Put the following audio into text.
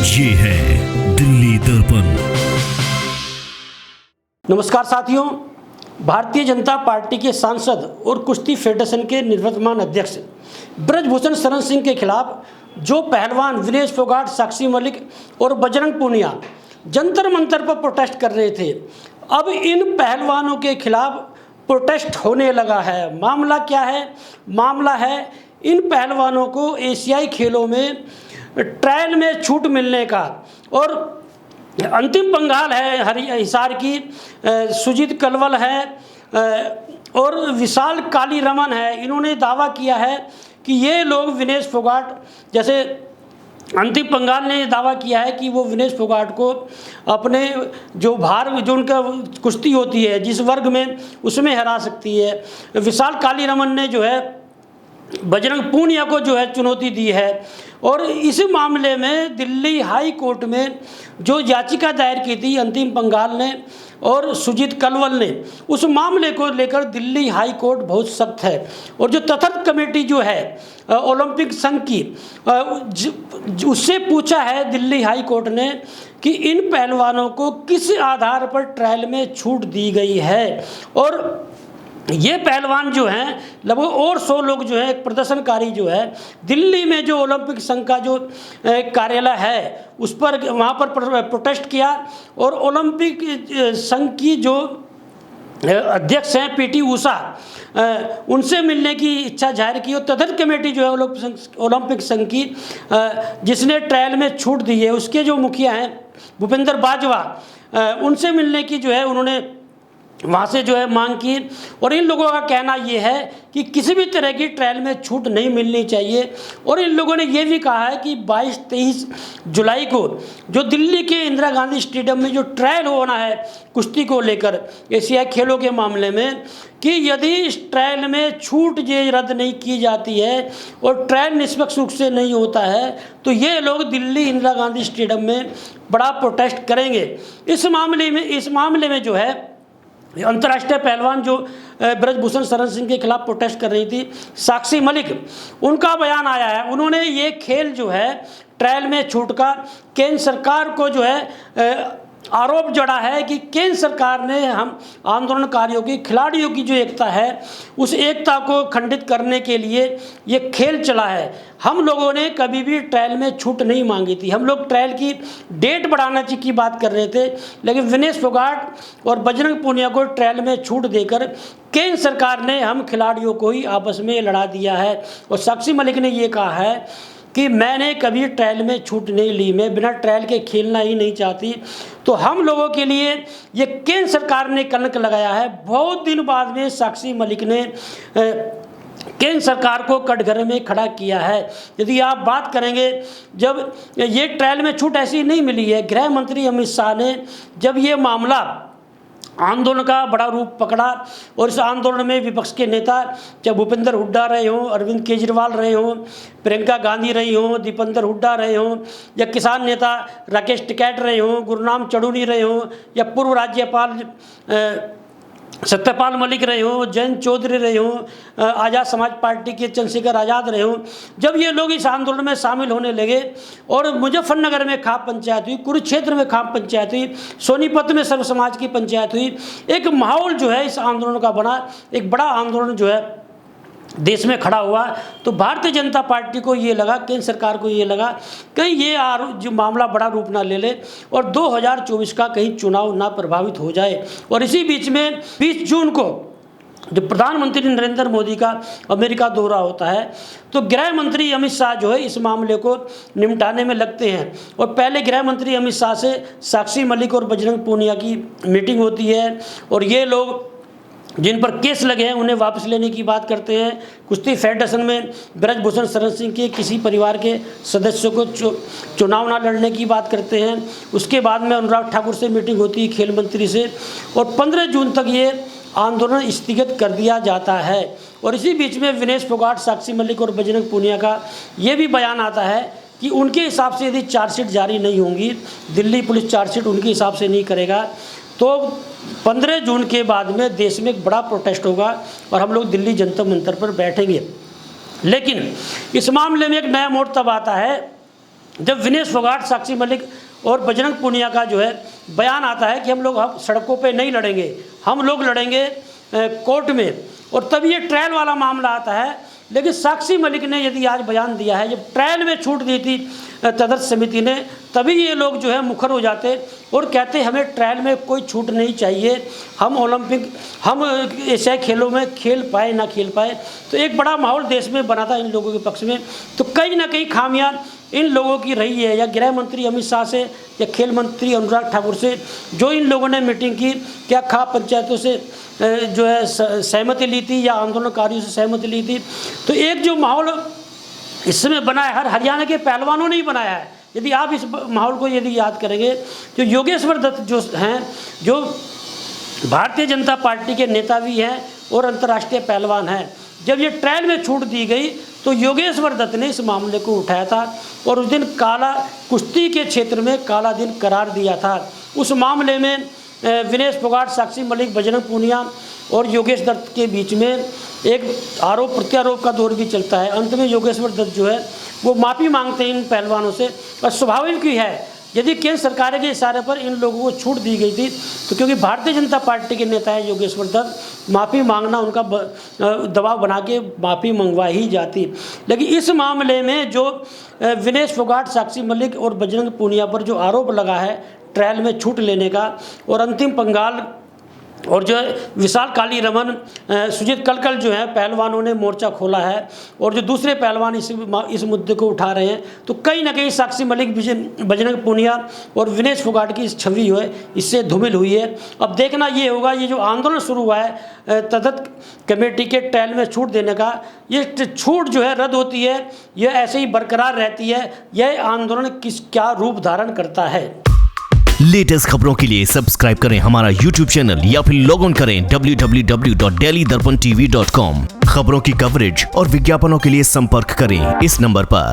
ये है दिल्ली दर्पण। नमस्कार साथियों, भारतीय जनता पार्टी के सांसद और कुश्ती फेडरेशन के निवर्तमान अध्यक्ष ब्रजभूषण शरण सिंह के खिलाफ जो पहलवान विनेश फोगाट, साक्षी मलिक और बजरंग पूनिया जंतर मंतर पर प्रोटेस्ट कर रहे थे, अब इन पहलवानों के खिलाफ प्रोटेस्ट होने लगा है। मामला क्या है? मामला है इन पहलवानों को एशियाई खेलों में ट्रायल में छूट मिलने का। और अंतिम पंगाल है हिसार की सुजीत कलवल है और विशाल काली रमन है। इन्होंने दावा किया है कि ये लोग विनेश फोगाट, जैसे अंतिम पंगाल ने दावा किया है कि वो विनेश फोगाट को अपने जो उनका कुश्ती होती है जिस वर्ग में, उसमें हरा सकती है। विशाल काली रमन ने जो है बजरंग पूनिया को जो है चुनौती दी है। और इस मामले में दिल्ली हाई कोर्ट में जो याचिका दायर की थी अंतिम पंगाल ने और सुजीत कलवल ने, उस मामले को लेकर दिल्ली हाई कोर्ट बहुत सख्त है। और जो तथर्थ कमेटी जो है ओलंपिक संघ की, उससे पूछा है दिल्ली हाई कोर्ट ने कि इन पहलवानों को किस आधार पर ट्रायल में छूट दी गई है। और ये पहलवान जो हैं लगभग और 100 लोग जो है, एक प्रदर्शनकारी जो है दिल्ली में जो ओलंपिक संघ का जो कार्यालय है उस पर, वहाँ पर प्रोटेस्ट किया। और ओलंपिक संघ की जो अध्यक्ष हैं पीटी उषा, उनसे मिलने की इच्छा जाहिर की। और तथर्थ कमेटी जो है ओलंपिक संघ की, जिसने ट्रायल में छूट दी है, उसके जो मुखिया हैं भूपेंद्र बाजवा, उनसे मिलने की जो है उन्होंने वहाँ से जो है मांग की। और इन लोगों का कहना ये है कि किसी भी तरह की ट्रायल में छूट नहीं मिलनी चाहिए। और इन लोगों ने ये भी कहा है कि 22-23 जुलाई को जो दिल्ली के इंदिरा गांधी स्टेडियम में जो ट्रायल होना है कुश्ती को लेकर एशियाई खेलों के मामले में, कि यदि इस ट्रायल में छूट ये रद्द नहीं की जाती है और ट्रायल निष्पक्ष रूप से नहीं होता है तो ये लोग दिल्ली इंदिरा गांधी स्टेडियम में बड़ा प्रोटेस्ट करेंगे। इस मामले में जो है अंतर्राष्ट्रीय पहलवान जो ब्रजभूषण शरण सिंह के खिलाफ प्रोटेस्ट कर रही थी साक्षी मलिक, उनका बयान आया है। उन्होंने ये खेल जो है ट्रायल में छूट का केंद्र सरकार को जो है आरोप जड़ा है कि केंद्र सरकार ने हम आंदोलनकारियों की, खिलाड़ियों की जो एकता है उस एकता को खंडित करने के लिए ये खेल चला है। हम लोगों ने कभी भी ट्रायल में छूट नहीं मांगी थी। हम लोग ट्रायल की डेट बढ़ाने की बात कर रहे थे, लेकिन विनेश फोगाट और बजरंग पूनिया को ट्रायल में छूट देकर केंद्र सरकार ने हम खिलाड़ियों को ही आपस में लड़ा दिया है। और साक्षी मलिक ने ये कहा है कि मैंने कभी ट्रायल में छूट नहीं ली, मैं बिना ट्रायल के खेलना ही नहीं चाहती। तो हम लोगों के लिए ये केंद्र सरकार ने कलंक लगाया है। बहुत दिन बाद में साक्षी मलिक ने केंद्र सरकार को कटघरे में खड़ा किया है। यदि आप बात करेंगे, जब ये ट्रायल में छूट ऐसी नहीं मिली है, गृह मंत्री अमित शाह ने जब ये मामला आंदोलन का बड़ा रूप पकड़ा और इस आंदोलन में विपक्ष के नेता, चाहे भूपेंद्र हुड्डा रहे हों, अरविंद केजरीवाल रहे हों, प्रियंका गांधी रही हों, दीपेंद्र हुड्डा रहे हों, या किसान नेता राकेश टिकैत रहे हों, गुरनाम चढ़ूनी रहे हों, या पूर्व राज्यपाल सत्यपाल मलिक रहे हों, जयंत चौधरी रहे हों, आज़ाद समाज पार्टी के चंद्रशेखर आज़ाद रहे हों, जब ये लोग इस आंदोलन में शामिल होने लगे और मुजफ्फरनगर में खाप पंचायत हुई, कुरुक्षेत्र में खाप पंचायत हुई, सोनीपत में सर्व समाज की पंचायत हुई, एक माहौल जो है इस आंदोलन का बना, एक बड़ा आंदोलन जो है देश में खड़ा हुआ। तो भारतीय जनता पार्टी को ये लगा, केंद्र सरकार को ये लगा कहीं ये जो मामला बड़ा रूप ना ले ले और 2024 का कहीं चुनाव ना प्रभावित हो जाए। और इसी बीच में 20 जून को जो प्रधानमंत्री नरेंद्र मोदी का अमेरिका दौरा होता है, तो गृह मंत्री अमित शाह जो है इस मामले को निपटाने में लगते हैं। और पहले गृह मंत्री अमित शाह से साक्षी मलिक और बजरंग पूनिया की मीटिंग होती है और ये लोग जिन पर केस लगे हैं उन्हें वापस लेने की बात करते हैं। कुश्ती फेडरेशन में ब्रजभूषण शरण सिंह के किसी परिवार के सदस्यों को चुनाव ना लड़ने की बात करते हैं। उसके बाद में अनुराग ठाकुर से मीटिंग होती है, खेल मंत्री से, और 15 जून तक ये आंदोलन स्थगित कर दिया जाता है। और इसी बीच में विनेश फोगाट, साक्षी मलिक और बजरंग पूनिया का ये भी बयान आता है कि उनके हिसाब से यदि चार्जशीट जारी नहीं होंगी, दिल्ली पुलिस चार्जशीट उनके हिसाब से नहीं करेगा, तो 15 जून के बाद में देश में एक बड़ा प्रोटेस्ट होगा और हम लोग दिल्ली जंतर मंतर पर बैठेंगे। लेकिन इस मामले में एक नया मोड़ तब आता है जब विनेश फोगाट, साक्षी मलिक और बजरंग पूनिया का जो है बयान आता है कि हम लोग सड़कों पे नहीं लड़ेंगे, हम लोग लड़ेंगे कोर्ट में, और तब ये ट्रायल वाला मामला आता है। लेकिन साक्षी मलिक ने यदि आज बयान दिया है, जब ट्रायल में छूट दी थी तदर्थ समिति ने, तभी ये लोग जो है मुखर हो जाते और कहते हमें ट्रायल में कोई छूट नहीं चाहिए, हम एशियाई खेलों में खेल पाए ना खेल पाए। तो एक बड़ा माहौल देश में बना था इन लोगों के पक्ष में। तो कहीं ना कहीं खामियां इन लोगों की रही है, या गृह मंत्री अमित शाह से या खेल मंत्री अनुराग ठाकुर से, जो इन लोगों ने मीटिंग की, क्या खाप पंचायतों से जो है सहमति ली थी या आंदोलनकारियों से सहमति ली थी। तो एक जो माहौल इस समय बना है, हर हरियाणा के पहलवानों ने ही बनाया है। यदि आप इस माहौल को यदि याद करेंगे, जो योगेश्वर दत्त जो हैं, जो भारतीय जनता पार्टी के नेता भी हैं और अंतर्राष्ट्रीय पहलवान हैं, जब ये ट्रायल में छूट दी गई तो योगेश्वर दत्त ने इस मामले को उठाया था और उस दिन काला कुश्ती के क्षेत्र में काला दिन करार दिया था। उस मामले में विनेश फोगाट, साक्षी मलिक, बजरंग पूनिया और योगेश दत्त के बीच में एक आरोप प्रत्यारोप का दौर भी चलता है। अंत में योगेश्वर दत्त जो है वो माफ़ी मांगते हैं इन पहलवानों से, और स्वाभाविक ही है यदि केंद्र सरकार के इशारे पर इन लोगों को छूट दी गई थी, तो क्योंकि भारतीय जनता पार्टी के नेता है योगेश्वर दत्त, माफ़ी मांगना उनका दबाव बना के माफ़ी मंगवा ही जाती। लेकिन इस मामले में जो विनेश फोगाट, साक्षी मलिक और बजरंग पूनिया पर जो आरोप लगा है ट्रायल में छूट लेने का, और अंतिम पंगाल और जो विशाल काली रमन, सुजीत कलकल जो है पहलवानों ने मोर्चा खोला है, और जो दूसरे पहलवान इस मुद्दे को उठा रहे हैं, तो कहीं ना कहीं साक्षी मलिक, बजरंग पूनिया और विनेश फोगाट की इस छवि है इससे धूमिल हुई है। अब देखना ये होगा, ये जो आंदोलन शुरू हुआ है तदर्थ कमेटी के ट्रायल में छूट देने का, ये छूट जो है रद्द होती है, यह ऐसे ही बरकरार रहती है, यह आंदोलन क्या रूप धारण करता है। लेटेस्ट खबरों के लिए सब्सक्राइब करें हमारा YouTube चैनल या फिर लॉग ऑन करें www.delhidarpantv.com। खबरों की कवरेज और विज्ञापनों के लिए संपर्क करें इस नंबर पर।